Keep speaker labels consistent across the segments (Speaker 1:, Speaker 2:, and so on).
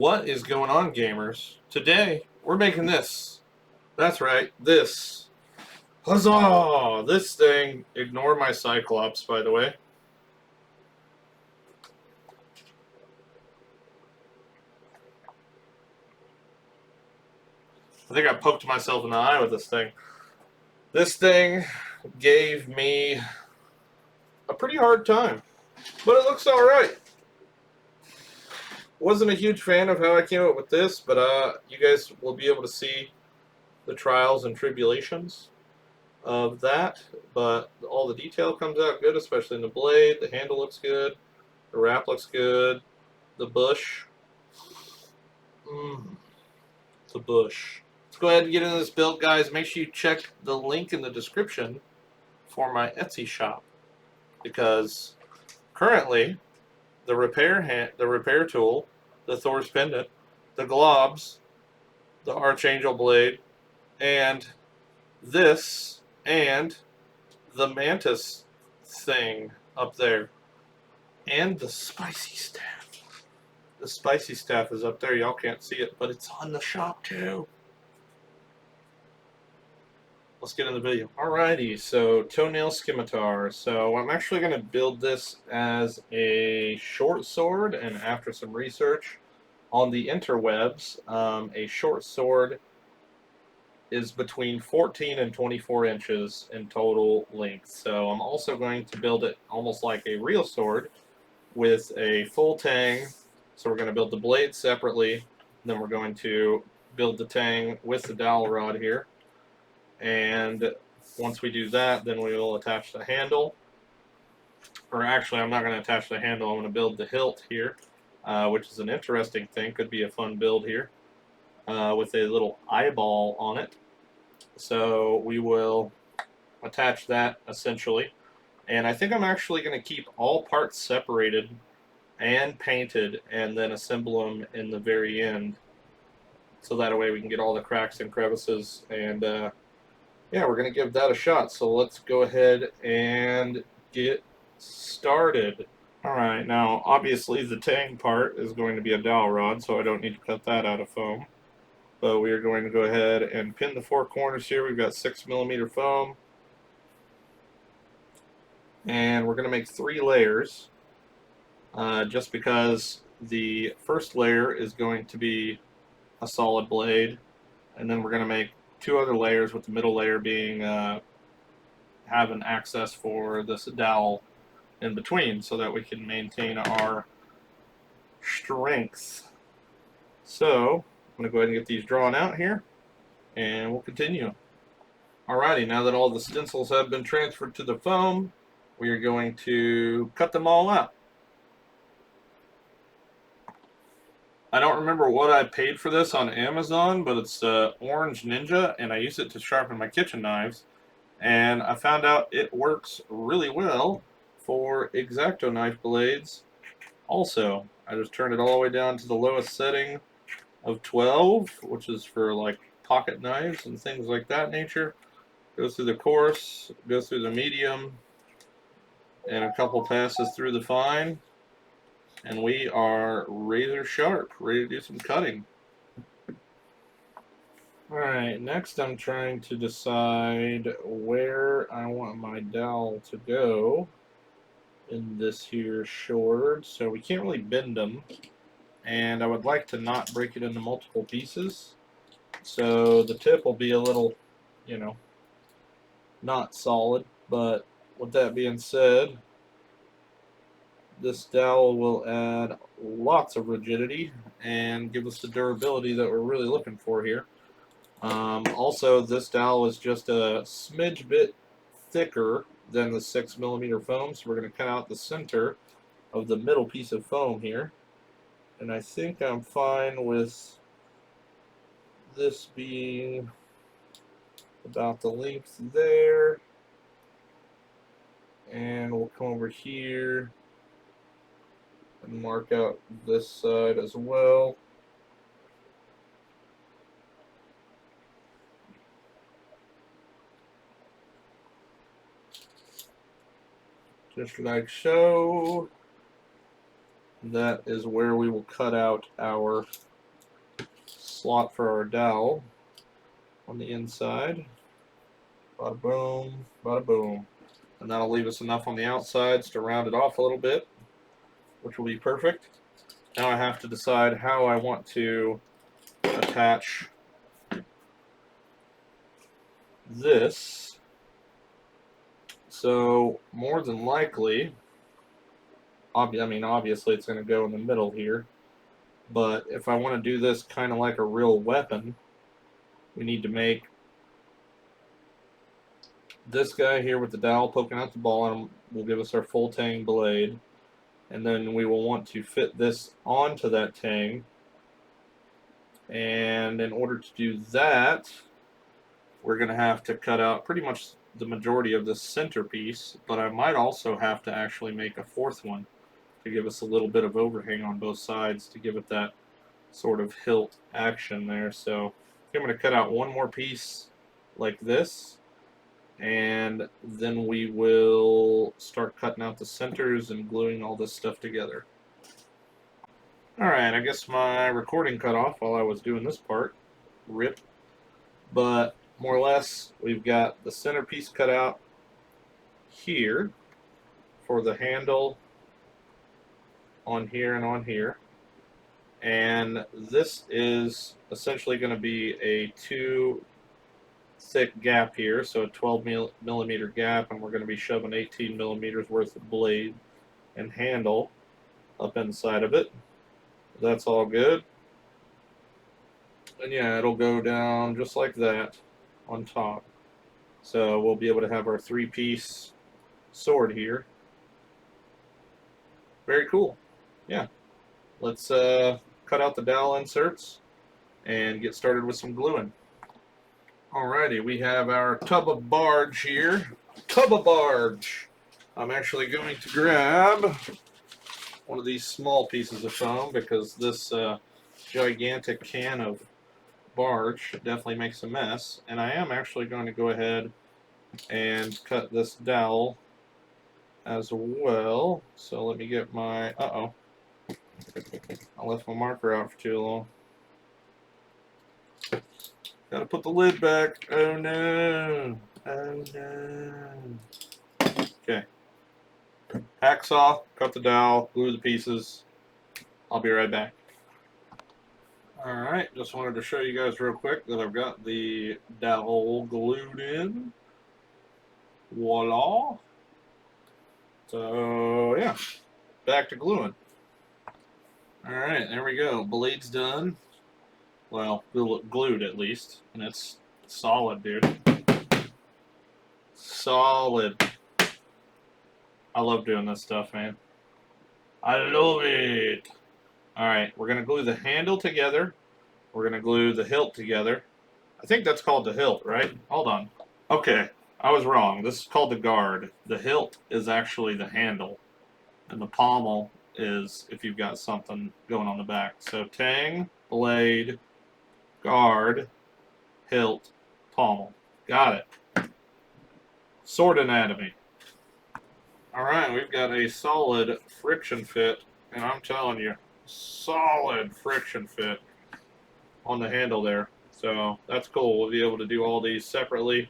Speaker 1: What is going on, gamers? Today, we're making this. That's right, this. Huzzah! This thing, ignore my Cyclops, by the way. I think I poked myself in the eye with this thing. This thing gave me a pretty hard time, but it looks alright. Wasn't a huge fan of how I came up with this, but you guys will be able to see the trials and tribulations of that, but all the detail comes out good, especially in the blade. The handle looks good, the wrap looks good, the bush. The bush. Let's go ahead and get into this build, guys. Make sure you check the link in the description for my Etsy shop, because currently the repair tool, the Thor's pendant, the globs, the Archangel blade, and this, and the mantis thing up there, and the spicy staff. The spicy staff is up there. Y'all can't see it, but it's on the shop too. Let's get in the video. Alrighty, so Toenail Scimitar. So I'm actually going to build this as a short sword, and after some research on the interwebs, a short sword is between 14 and 24 inches in total length. So I'm also going to build it almost like a real sword with a full tang. So we're going to build the blade separately, then we're going to build the tang with the dowel rod here. And once we do that, then we will attach the handle. Or actually, I'm not going to attach the handle. I'm going to build the hilt here, which is an interesting thing. Could be a fun build here with a little eyeball on it. So we will attach that essentially. And I think I'm actually going to keep all parts separated and painted and then assemble them in the very end. So that way we can get all the cracks and crevices, and yeah, we're going to give that a shot. So let's go ahead and get started. Alright, now obviously the tang part is going to be a dowel rod, so I don't need to cut that out of foam. But we are going to go ahead and pin the four corners here. We've got 6mm foam. And we're going to make 3 layers, just because the first layer is going to be a solid blade, and then we're going to make 2 other layers, with the middle layer being having access for this dowel in between, so that we can maintain our strength. So I'm going to go ahead and get these drawn out here, and we'll continue. Alrighty, now that all the stencils have been transferred to the foam, we are going to cut them all out. I don't remember what I paid for this on Amazon, but it's Orange Ninja, and I use it to sharpen my kitchen knives. And I found out it works really well for X-Acto knife blades also. I just turned it all the way down to the lowest setting of 12, which is for like pocket knives and things like that nature. Goes through the coarse, goes through the medium, and a couple passes through the fine. And we are razor sharp, ready to do some cutting. Alright, next I'm trying to decide where I want my dowel to go in this here sword. So we can't really bend them, and I would like to not break it into multiple pieces. So the tip will be a little, you know, not solid, but with that being said, this dowel will add lots of rigidity and give us the durability that we're really looking for here. Also, this dowel is just a smidge bit thicker than the 6mm foam, so we're going to cut out the center of the middle piece of foam here. And I think I'm fine with this being about the length there. And we'll come over here and mark out this side as well. Just like so. That is where we will cut out our slot for our dowel on the inside. Bada boom, bada boom. And that'll leave us enough on the outsides to round it off a little bit, which will be perfect. Now I have to decide how I want to attach this. So more than likely, obviously it's going to go in the middle here, but if I want to do this kind of like a real weapon, we need to make this guy here with the dowel poking out the bottom will give us our full tang blade, and then we will want to fit this onto that tang. And in order to do that, we're going to have to cut out pretty much the majority of this centerpiece, but I might also have to actually make a fourth one to give us a little bit of overhang on both sides to give it that sort of hilt action there. So I'm going to cut out one more piece like this, and then we will start cutting out the centers and gluing all this stuff together. Alright, I guess my recording cut off while I was doing this part. Rip. But more or less, we've got the centerpiece cut out here for the handle on here and on here. And this is essentially going to be a 2 thick gap here, so a 12 millimeter gap, and we're going to be shoving 18 millimeters worth of blade and handle up inside of it. That's all good. And yeah, it'll go down just like that on top. So we'll be able to have our 3-piece sword here. Very cool. Yeah. Let's cut out the dowel inserts and get started with some gluing. Alrighty, we have our tub of barge here. Tub of barge! I'm actually going to grab one of these small pieces of foam because this gigantic can of barge definitely makes a mess. And I am actually going to go ahead and cut this dowel as well. So let me get my... I left my marker out for too long. Gotta put the lid back. Oh no. Oh no. Okay. Hacksaw, cut the dowel, glue the pieces. I'll be right back. Alright, just wanted to show you guys real quick that I've got the dowel glued in. Voila. So, yeah. Back to gluing. Alright, there we go. Blade's done. Well, glued at least. And it's solid, dude. Solid. I love doing this stuff, man. I love it. Alright, we're going to glue the handle together. We're going to glue the hilt together. I think that's called the hilt, right? Hold on. Okay, I was wrong. This is called the guard. The hilt is actually the handle. And the pommel is if you've got something going on the back. So tang, blade, guard, hilt, pommel. Got it. Sword anatomy. Alright, we've got a solid friction fit, and I'm telling you, solid friction fit on the handle there. So that's cool. We'll be able to do all these separately,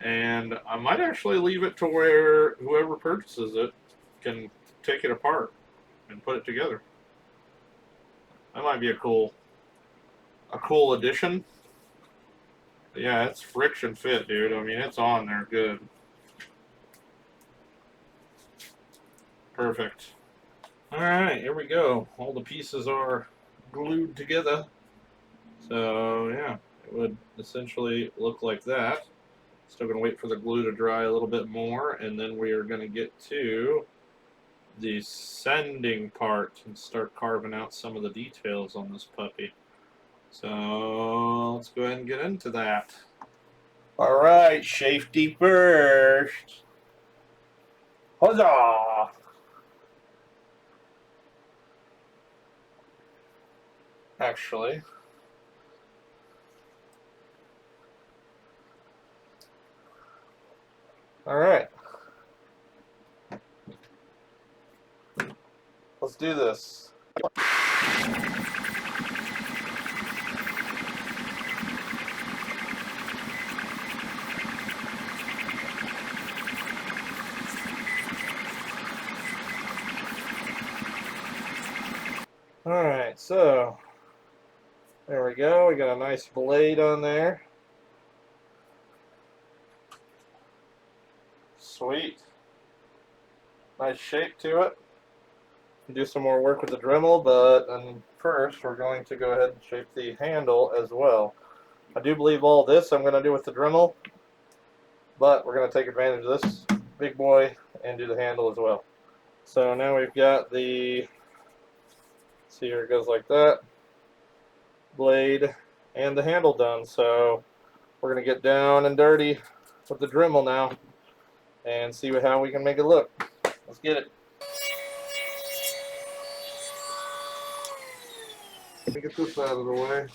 Speaker 1: and I might actually leave it to where whoever purchases it can take it apart and put it together. That might be a cool addition. But yeah, it's friction fit, dude. I mean, it's on there good. Perfect. Alright, here we go. All the pieces are glued together. So, yeah, it would essentially look like that. Still going to wait for the glue to dry a little bit more, and then we are going to get to the sanding part and start carving out some of the details on this puppy. So, let's go ahead and get into that. Alright, safety first. Huzzah! Actually, all right, let's do this. so there we go. We got a nice blade on there. Sweet. Nice shape to it. Do some more work with the Dremel, but first we're going to go ahead and shape the handle as well. I do believe all this I'm going to do with the Dremel, but we're going to take advantage of this big boy and do the handle as well. So now we've got the, see here, it goes like that, blade and the handle done. So we're going to get down and dirty with the Dremel now and see how we can make it look. Let's get it. Let me get this out of the way.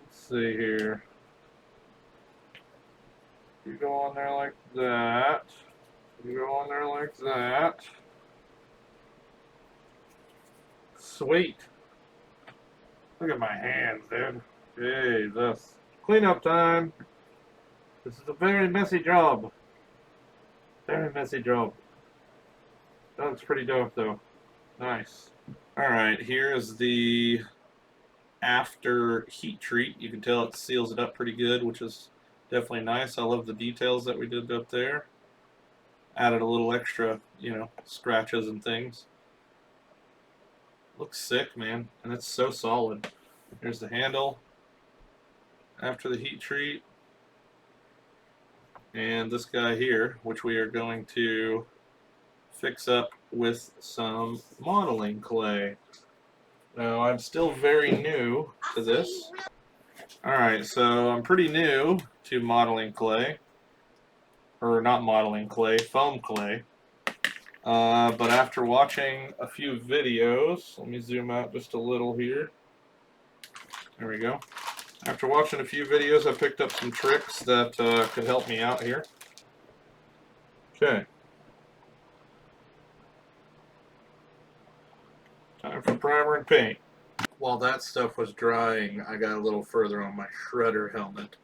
Speaker 1: Let's see here. You go on there like that. You go on there like that. Sweet. Look at my hands, dude. Jesus. Cleanup time. This is a very messy job. Very messy job. That looks pretty dope, though. Nice. Alright, here is the after heat treat. You can tell it seals it up pretty good, which is definitely nice. I love the details that we did up there. Added a little extra, you know, scratches and things. Looks sick, man, and it's so solid. Here's the handle after the heat treat. And this guy here, which we are going to fix up with some modeling clay. Now, I'm still very new to this. Alright, so I'm pretty new to modeling clay. Or not modeling clay, foam clay. But after watching a few videos, let me zoom out just a little here. There we go. After watching a few videos, I picked up some tricks that could help me out here. Okay. Time for primer and paint. While that stuff was drying, I got a little further on my shredder helmet.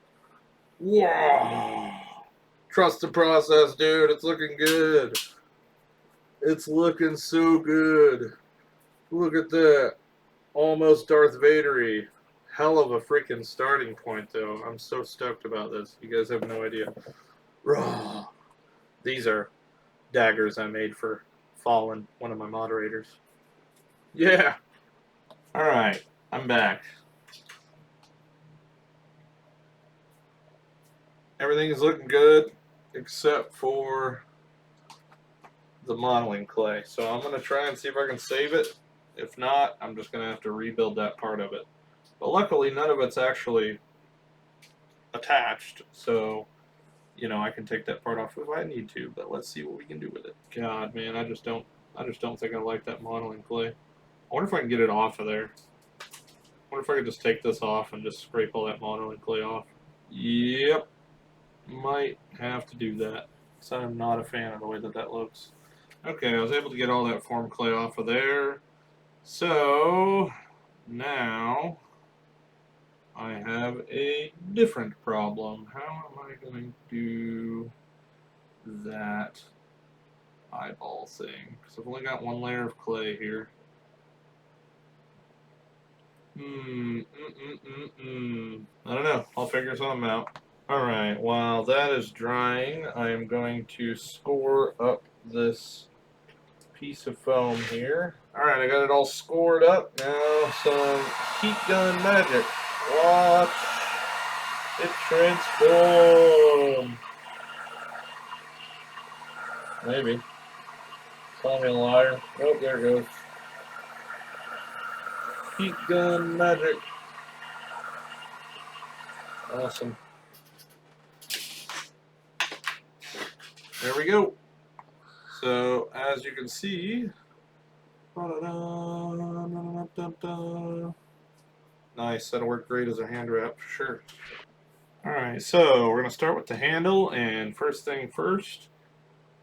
Speaker 1: Whoa! Trust the process, dude. It's looking good. It's looking so good. Look at that. Almost Darth Vader-y. Hell of a freaking starting point, though. I'm so stoked about this. You guys have no idea. Raw. These are daggers I made for Fallen, one of my moderators. Yeah. Alright, I'm back. Everything is looking good except for the modeling clay. So I'm going to try and see if I can save it. If not, I'm just going to have to rebuild that part of it. But luckily, none of it's actually attached, so you know I can take that part off if I need to. But let's see what we can do with it. God, man, I just don't think I like that modeling clay. I wonder if I can get it off of there. I wonder if I could just take this off and just scrape all that modeling clay off. Yep, might have to do that. So I'm not a fan of the way that that looks. Okay, I was able to get all that form clay off of there. So now I have a different problem. How am I going to do that eyeball thing? Because I've only got one layer of clay here. I don't know. I'll figure something out. Alright, while that is drying, I am going to score up this piece of foam here. Alright, I got it all scored up. Now some heat gun magic. Watch it transform. Maybe. Call me a liar. Oh, there it goes. Heat gun magic. Awesome. There we go. So, as you can see, nice, that'll work great as a hand wrap for sure. Alright, so we're going to start with the handle, and first thing first,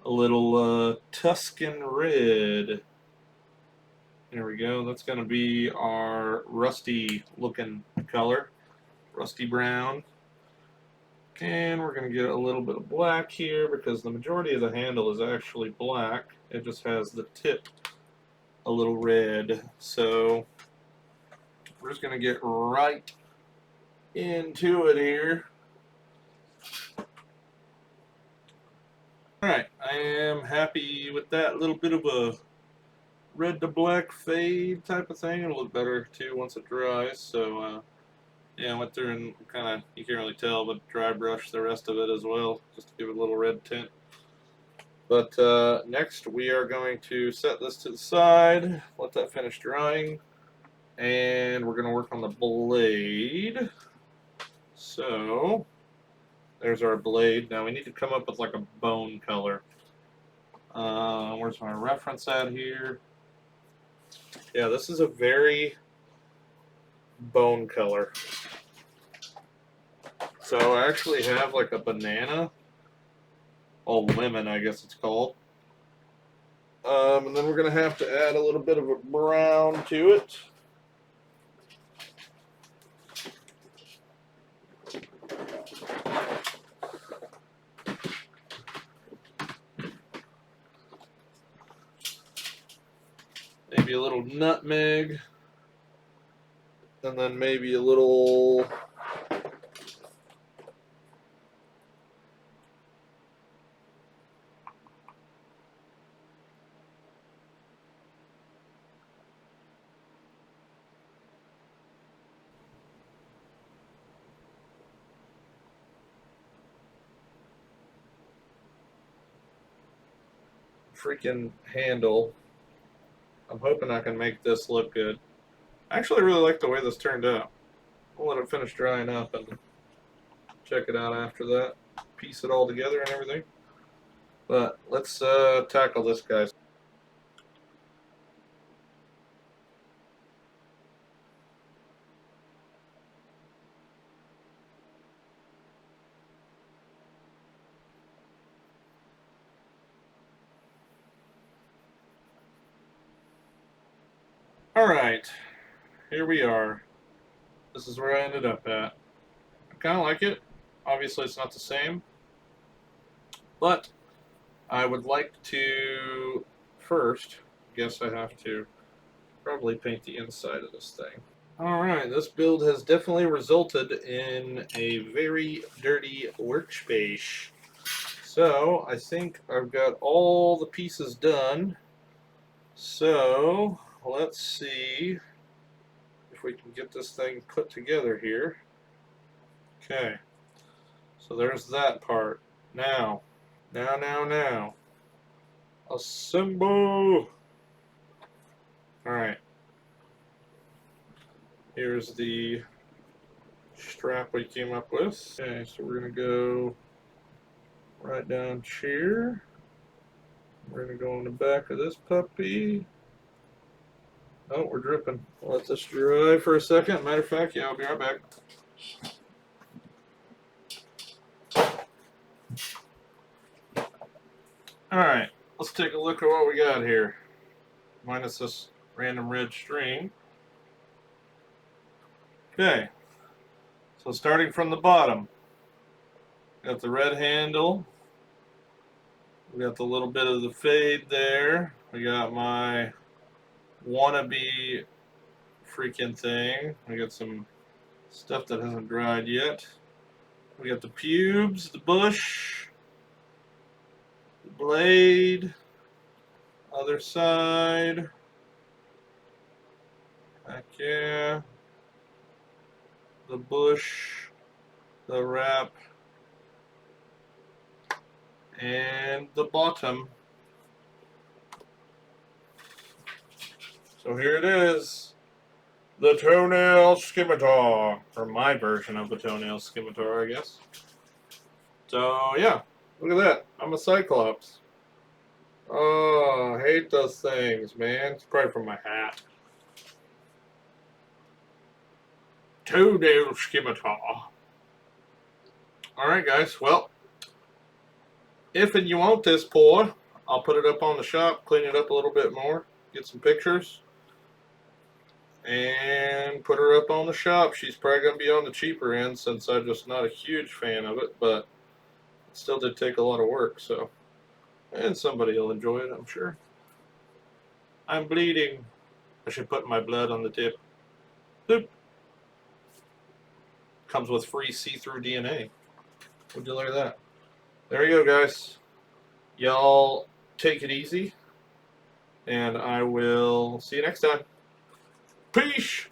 Speaker 1: a little Tuscan red. There we go, that's going to be our rusty looking color, rusty brown. And we're going to get a little bit of black here because the majority of the handle is actually black. It just has the tip a little red. So we're just going to get right into it here. Alright, I am happy with that little bit of a red to black fade type of thing. It'll look better too once it dries. So yeah, I went through and kind of, you can't really tell, but dry brush the rest of it as well, just to give it a little red tint. But next we are going to set this to the side, let that finish drying, and we're going to work on the blade. So there's our blade. Now we need to come up with like a bone color. Where's my reference at here? Yeah, this is a very bone color. So I actually have like a banana, all lemon I guess it's called. And then we're going to have to add a little bit of a brown to it. Maybe a little nutmeg. And then maybe a little freaking handle. I'm hoping I can make this look good. I actually really like the way this turned out. I'll let it finish drying up and check it out after that. Piece it all together and everything. But let's tackle this, guys. Alright, here we are. This is where I ended up at. I kind of like it. Obviously it's not the same. But I would like to first, guess I have to probably paint the inside of this thing. Alright, this build has definitely resulted in a very dirty workspace. So, I think I've got all the pieces done. So, let's see if we can get this thing put together here. Okay, so there's that part. Now, assemble! Alright, here's the strap we came up with. Okay, so we're going to go right down here. We're going to go on the back of this puppy. Oh, we're dripping. Let this dry for a second. Matter of fact, yeah, I'll be right back. Alright, let's take a look at what we got here. Minus this random red string. Okay, so starting from the bottom, got the red handle. We got the little bit of the fade there. We got my wannabe freaking thing. We got some stuff that hasn't dried yet. We got the pubes, the bush, the blade, other side. Heck yeah. The bush, the wrap, and the bottom. So here it is. The Toenail Scimitar. Or my version of the Toenail Scimitar, I guess. So, yeah. Look at that. I'm a Cyclops. Oh, I hate those things, man. It's probably from my hat. Toenail Scimitar. Alright, guys. Well, if and you want this pour, I'll put it up on the shop, clean it up a little bit more, get some pictures. and put her up on the shop. She's probably going to be on the cheaper end since I'm just not a huge fan of it, but it still did take a lot of work, so. And somebody will enjoy it, I'm sure. I'm bleeding. I should put my blood on the tip. Boop. Comes with free see-through DNA. Would you look at that? There you go, guys. Y'all take it easy, and I will see you next time. Peace!